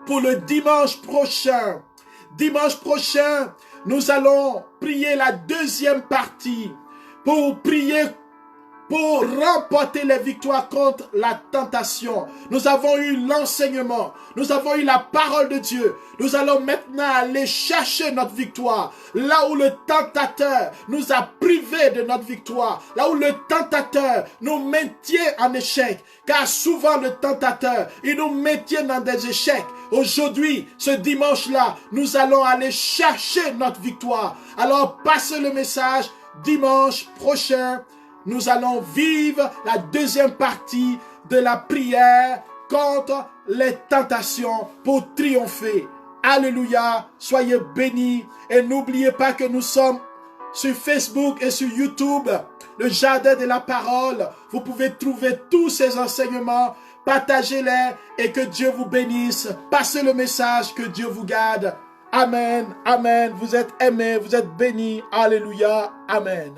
pour le dimanche prochain. Dimanche prochain, nous allons prier la deuxième partie pour prier pour remporter les victoires contre la tentation. Nous avons eu l'enseignement, nous avons eu la parole de Dieu. Nous allons maintenant aller chercher notre victoire. Là où le tentateur nous a privés de notre victoire, là où le tentateur nous maintient en échec, car souvent le tentateur, il nous maintient dans des échecs. Aujourd'hui, ce dimanche-là, nous allons aller chercher notre victoire. Alors passez le message, dimanche prochain, nous allons vivre la deuxième partie de la prière contre les tentations pour triompher. Alléluia, soyez bénis et n'oubliez pas que nous sommes sur Facebook et sur YouTube, le Jardin de la Parole. Vous pouvez trouver tous ces enseignements, partagez-les et que Dieu vous bénisse. Passez le message, que Dieu vous garde. Amen, amen, vous êtes aimés, vous êtes bénis. Alléluia, amen.